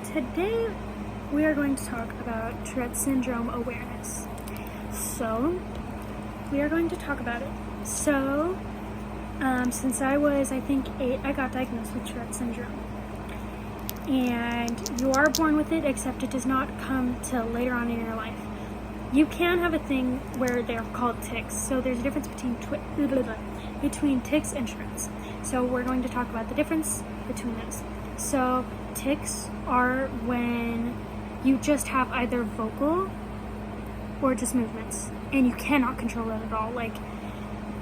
today we are going to talk about Tourette's syndrome awareness. So, we are going to talk about it. So, since I was, I think, 8, I got diagnosed with Tourette's syndrome. And you are born with it, except it does not come till later on in your life. You can have a thing where they're called tics. So there's a difference between tics and Tourette's. So we're going to talk about the difference between those. So tics are when you just have either vocal or just movements, and you cannot control that at all. Like,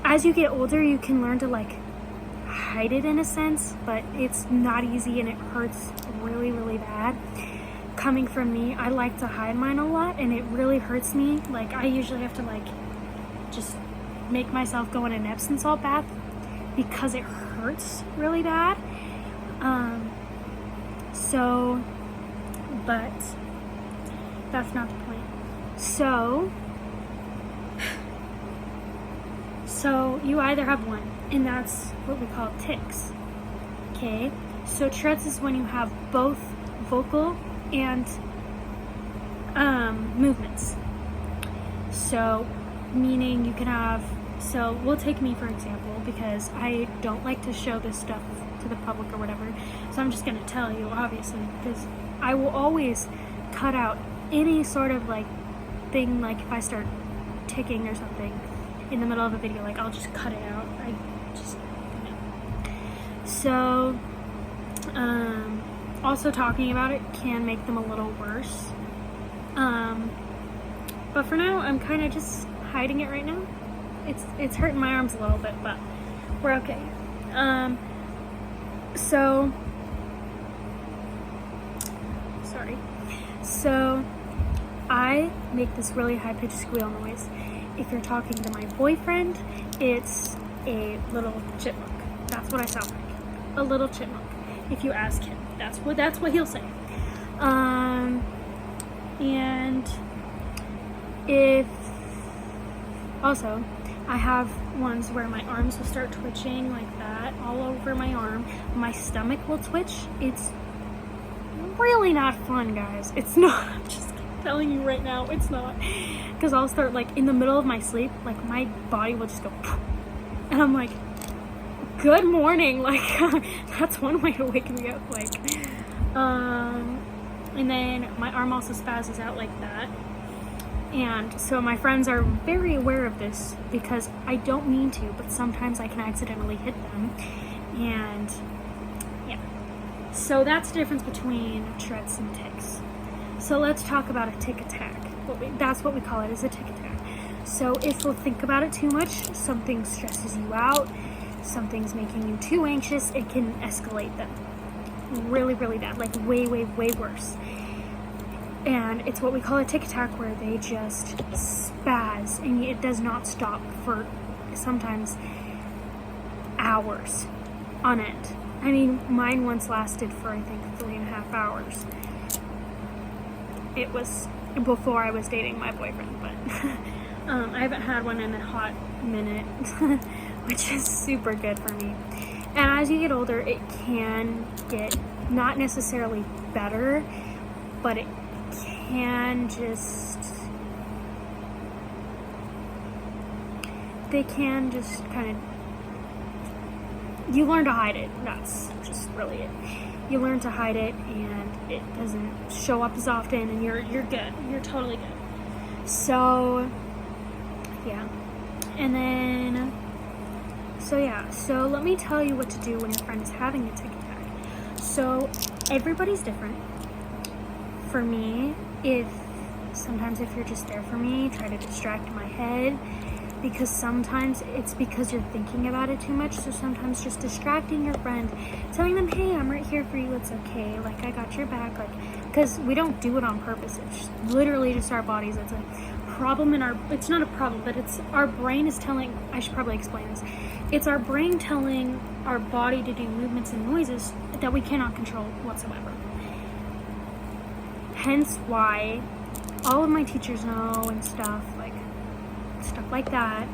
as you get older, you can learn to hide it in a sense, but it's not easy and it hurts really, really bad. Coming from me, I like to hide mine a lot, and it really hurts me. Like, I usually have to just make myself go in an Epsom salt bath because it hurts really bad. But that's not the point. So you either have one, and that's what we call tics. Okay, so Tourette's is when you have both vocal and movements. So meaning you can have, so we'll take me for example, because I don't like to show this stuff to the public or whatever, so I'm just going to tell you, obviously, because I will always cut out any sort of thing, if I start ticking or something in the middle of a video, I'll just cut it out. So also talking about it can make them a little worse, but for now I'm kind of just hiding it right now. It's hurting my arms a little bit, but we're okay. So I make this really high-pitched squeal noise. If you're talking to my boyfriend, it's a little chipmunk. That's what I sound like. A little chipmunk. If you ask him, that's what he'll say. And if also, I have ones where my arms will start twitching like that, all over my arm. My stomach will twitch. It's really not fun, guys. It's not. I'm just telling you right now, it's not. Because I'll start, in the middle of my sleep, my body will just go, and I'm like, good morning. That's one way to wake me up. And then my arm also spazzes out like that. And so my friends are very aware of this because I don't mean to, but sometimes I can accidentally hit them. And yeah. So that's the difference between Tourette's and tics. So let's talk about a tic attack. That's what we call it, is a tic attack. So if you think about it too much, something stresses you out, something's making you too anxious, it can escalate them really, really bad, way, way, way worse. And it's what we call a tic attack, where they just spaz and it does not stop for sometimes hours on end. I mean, mine once lasted for I think 3.5 hours. It was before I was dating my boyfriend, but I haven't had one in a hot minute, which is super good for me. And as you get older, it can get not necessarily better, but it can they can just kind of, you learn to hide it. That's just really it. You learn to hide it, and it doesn't show up as often, and you're good. You're totally good. So yeah. And then so let me tell you what to do when your friend is having a tic attack. So everybody's different. For me, sometimes if you're just there for me, try to distract my head, because sometimes it's because you're thinking about it too much. So sometimes just distracting your friend, telling them, hey, I'm right here for you, it's okay, I got your back, because we don't do it on purpose. It's literally just our bodies. It's a problem it's not a problem, but it's our brain is telling, I should probably explain this. It's our brain telling our body to do movements and noises that we cannot control whatsoever. Hence why all of my teachers know and stuff like that.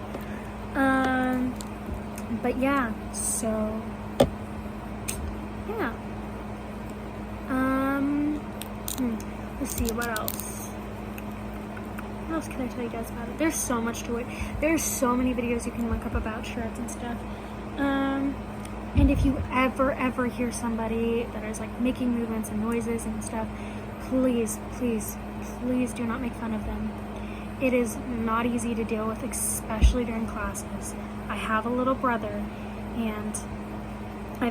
But yeah, so yeah. let's see, what else? What else can I tell you guys about it? There's so much to it. There's so many videos you can look up about Tourette's and stuff. And if you ever hear somebody that is like making movements and noises and stuff, please do not make fun of them. It is not easy to deal with, especially during classes. I have a little brother, and I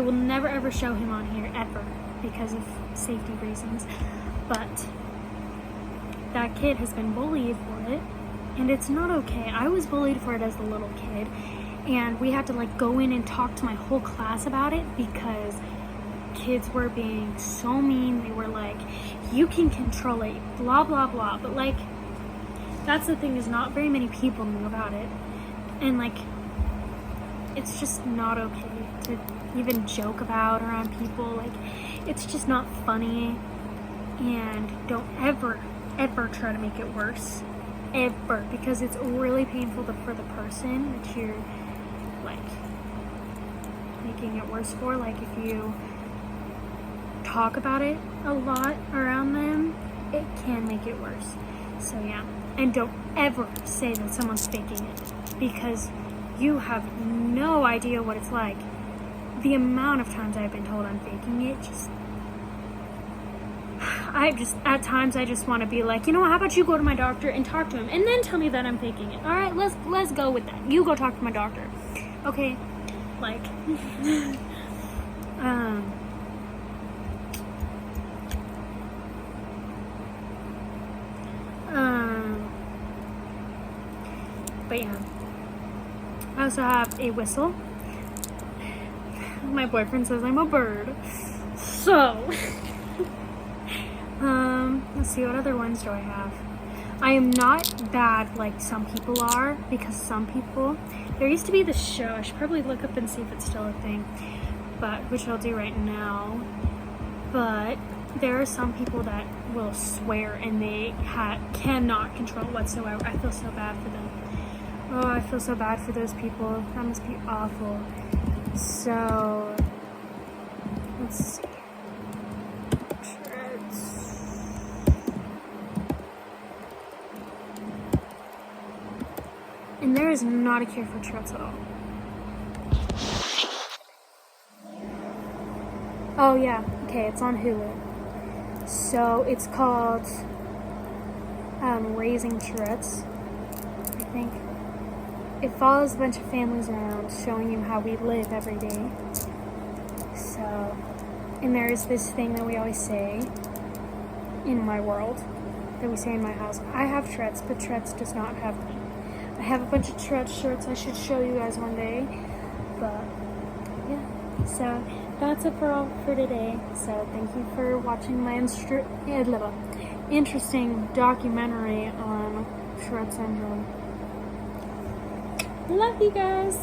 will never ever show him on here ever because of safety reasons. But that kid has been bullied for it, and it's not okay. I was bullied for it as a little kid, and we had to like go in and talk to my whole class about it because kids were being so mean. They were like, you can control it, blah blah blah. But like, that's the thing, is not very many people knew about it, and like, it's just not okay to even joke about around people. Like, it's just not funny, and don't ever try to make it worse, ever, because it's really painful for the person that you're like making it worse for. Like, if you talk about it a lot around them, it can make it worse. So yeah, and don't ever say that someone's faking it, because you have no idea what it's like. The amount of times I've been told I'm faking it, at times I just want to be like, you know what, how about you go to my doctor and talk to him and then tell me that I'm faking it. All right, let's go with that. You go talk to my doctor. Okay? Like, but yeah. I also have a whistle. My boyfriend says I'm a bird. So, let's see, what other ones do I have? I am not bad like some people are, because some people, there used to be this show, I should probably look up and see if it's still a thing, but which I'll do right now. But there are some people that will swear and they cannot control whatsoever. I feel so bad for them. Oh, I feel so bad for those people. That must be awful. So, let's see. Tourette's. And there is not a cure for Tourette's at all. Oh yeah, okay, it's on Hulu. So, it's called Raising Tourette's, I think. It follows a bunch of families around, showing you how we live every day. So, and there is this thing that we always say in my world, that we say in my house. I have Tourette's, but Tourette's does not have me. I have a bunch of Tourette's shirts I should show you guys one day. But, yeah. So, that's it for today. So, thank you for watching my interesting documentary on Tourette's syndrome. Love you guys.